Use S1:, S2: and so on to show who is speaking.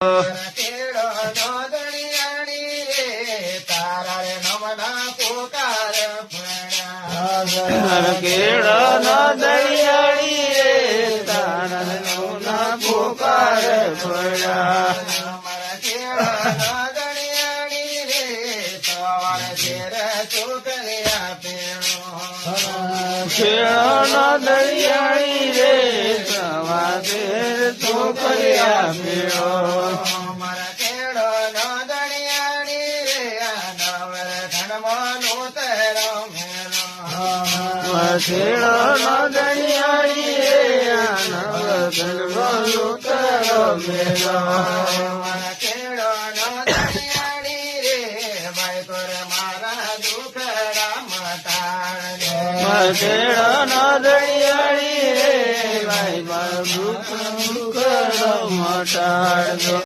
S1: કેળો નો દળિયાણી રે તારા રે નમના પોકાર ફળ્યા
S2: કેળો નો દળિયાળી રે તારા નવના પોકાર ફળ્યા
S1: મારા કેળો નો દળિયાણી રે તવાર શેર ચોકલિયા પેણો
S2: કેળો નો દળિયાળી રે સવા તેર ચોકલિયા મેળો
S1: મારા કેળો નો દળિયાણી રે નવરખંડમાં નૂતરો મેળો
S2: કેળો નો દળિયાળી રે નવગઢમાં ઉતરો મેળો
S1: મારા કેળો નો દળિયાણી રે ભાઈ પર મારા દુખડા મટાડજો
S2: કેળો નો દળિયાળી રે ભાઈ બાબુ કરો મટાડજો